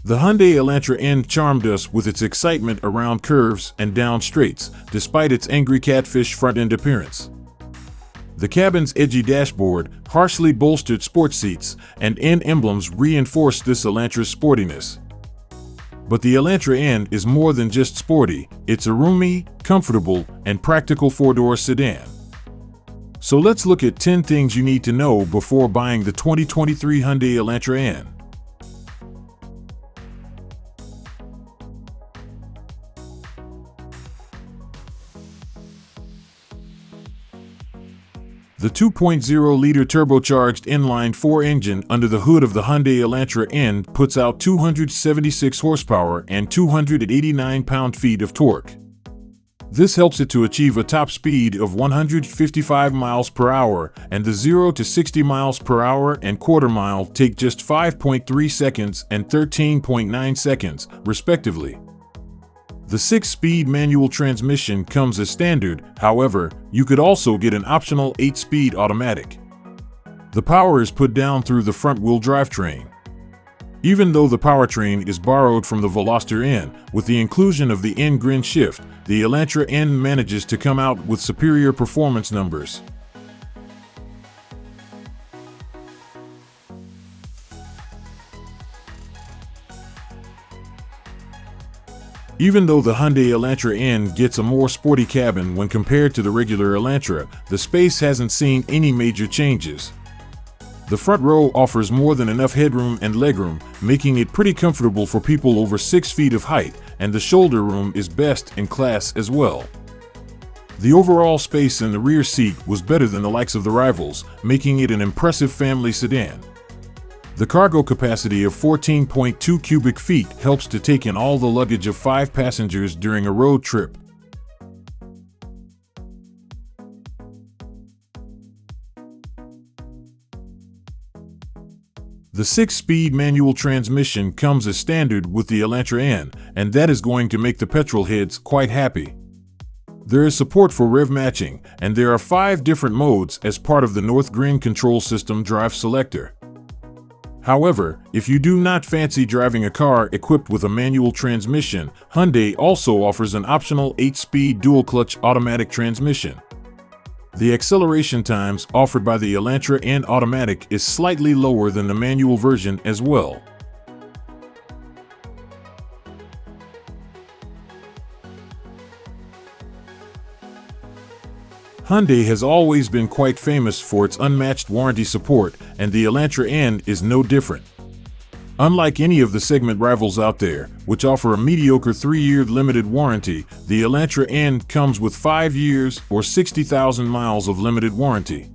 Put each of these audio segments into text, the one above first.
The Hyundai Elantra N charmed us with its excitement around curves and down straights, despite its angry catfish front-end appearance. The cabin's edgy dashboard, harshly bolstered sports seats, and N emblems reinforce this Elantra's sportiness. But the Elantra N is more than just sporty, it's a roomy, comfortable, and practical four-door sedan. So let's look at 10 things you need to know before buying the 2023 Hyundai Elantra N. The 2.0-liter turbocharged inline-4 engine under the hood of the Hyundai Elantra N puts out 276 horsepower and 289 pound-feet of torque. This helps it to achieve a top speed of 155 miles per hour, and the 0 to 60 miles per hour and quarter mile take just 5.3 seconds and 13.9 seconds, respectively. The 6-speed manual transmission comes as standard, however, you could also get an optional 8-speed automatic. The power is put down through the front-wheel drivetrain. Even though the powertrain is borrowed from the Veloster N, with the inclusion of the N-Grin shift, the Elantra N manages to come out with superior performance numbers. Even though the Hyundai Elantra N gets a more sporty cabin when compared to the regular Elantra, the space hasn't seen any major changes. The front row offers more than enough headroom and legroom, making it pretty comfortable for people over 6 feet of height, and the shoulder room is best in class as well. The overall space in the rear seat was better than the likes of the rivals, making it an impressive family sedan. The cargo capacity of 14.2 cubic feet helps to take in all the luggage of 5 passengers during a road trip. The 6-speed manual transmission comes as standard with the Elantra N, and that is going to make the petrol heads quite happy. There is support for rev matching, and there are 5 different modes as part of the Northgrin control system drive selector. However, if you do not fancy driving a car equipped with a manual transmission, Hyundai also offers an optional 8-speed dual-clutch automatic transmission. The acceleration times offered by the Elantra N automatic is slightly lower than the manual version as well. Hyundai has always been quite famous for its unmatched warranty support, and the Elantra N is no different. Unlike any of the segment rivals out there, which offer a mediocre 3-year limited warranty, the Elantra N comes with 5 years or 60,000 miles of limited warranty.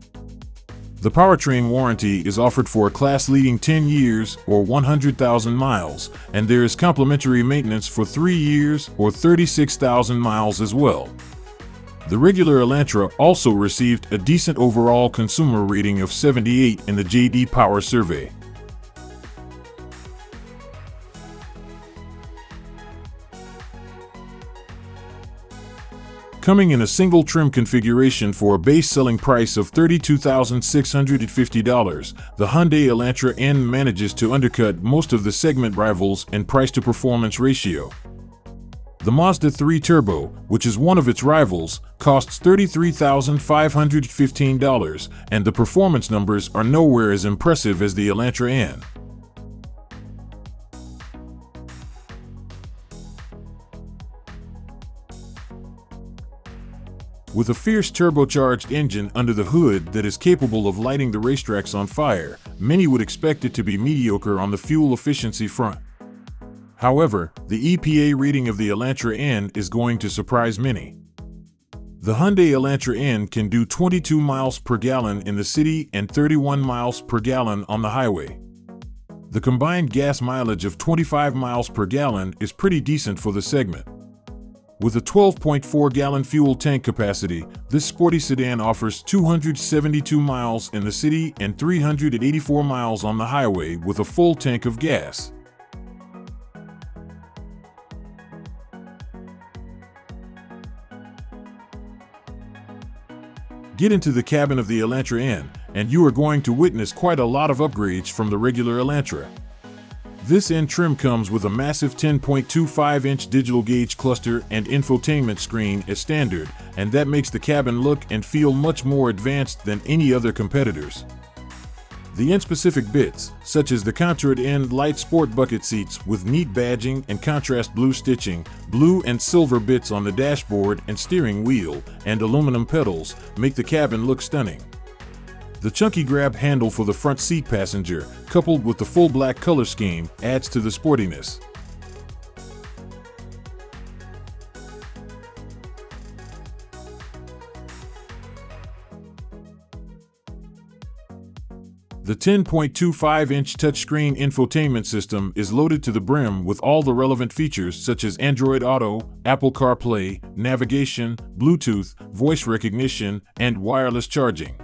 The powertrain warranty is offered for a class-leading 10 years or 100,000 miles, and there is complimentary maintenance for 3 years or 36,000 miles as well. The regular Elantra also received a decent overall consumer rating of 78 in the J.D. Power survey. Coming in a single trim configuration for a base selling price of $32,650, the Hyundai Elantra N manages to undercut most of the segment rivals in price-to-performance ratio. The Mazda 3 Turbo, which is one of its rivals, costs $33,515, and the performance numbers are nowhere as impressive as the Elantra N. With a fierce turbocharged engine under the hood that is capable of lighting the racetracks on fire, many would expect it to be mediocre on the fuel efficiency front. However, the EPA rating of the Elantra N is going to surprise many. The Hyundai Elantra N can do 22 miles per gallon in the city and 31 miles per gallon on the highway. The combined gas mileage of 25 miles per gallon is pretty decent for the segment. With a 12.4-gallon fuel tank capacity, this sporty sedan offers 272 miles in the city and 384 miles on the highway with a full tank of gas. Get into the cabin of the Elantra N, and you are going to witness quite a lot of upgrades from the regular Elantra. This N trim comes with a massive 10.25-inch digital gauge cluster and infotainment screen as standard, and that makes the cabin look and feel much more advanced than any other competitors. The N-specific bits, such as the contoured N light sport bucket seats with neat badging and contrast blue stitching, blue and silver bits on the dashboard and steering wheel, and aluminum pedals, make the cabin look stunning. The chunky grab handle for the front seat passenger, coupled with the full black color scheme, adds to the sportiness. The 10.25-inch touchscreen infotainment system is loaded to the brim with all the relevant features such as Android Auto, Apple CarPlay, navigation, Bluetooth, voice recognition, and wireless charging.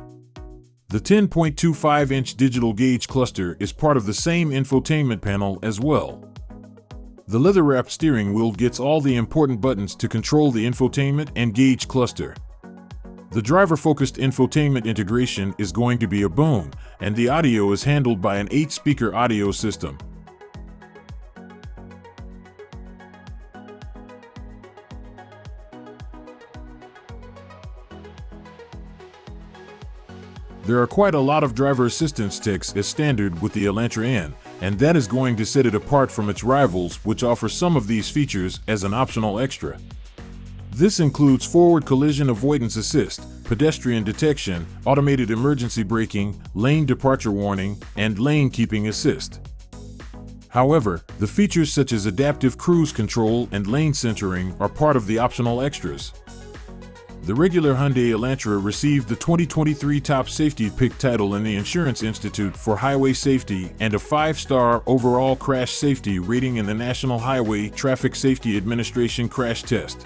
The 10.25-inch digital gauge cluster is part of the same infotainment panel as well. The leather-wrapped steering wheel gets all the important buttons to control the infotainment and gauge cluster. The driver-focused infotainment integration is going to be a boon, and the audio is handled by an 8-speaker audio system. There are quite a lot of driver assistance techs as standard with the Elantra N, and that is going to set it apart from its rivals, which offer some of these features as an optional extra. This includes forward collision avoidance assist, pedestrian detection, automated emergency braking, lane departure warning, and lane keeping assist. However, the features such as adaptive cruise control and lane centering are part of the optional extras. The regular Hyundai Elantra received the 2023 Top Safety Pick title in the Insurance Institute for Highway Safety and a 5-star overall crash safety rating in the National Highway Traffic Safety Administration crash test.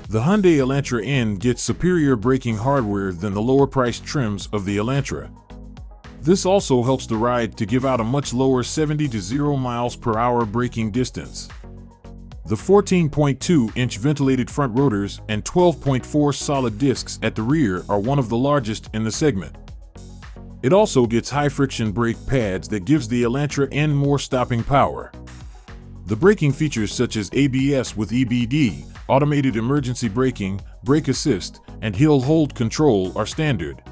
The Hyundai Elantra N gets superior braking hardware than the lower-priced trims of the Elantra. This also helps the ride to give out a much lower 70 to 0 miles per hour braking distance. The 14.2-inch ventilated front rotors and 12.4 solid discs at the rear are one of the largest in the segment. It also gets high-friction brake pads that gives the Elantra N more stopping power. The braking features such as ABS with EBD, automated emergency braking, brake assist, and hill hold control are standard.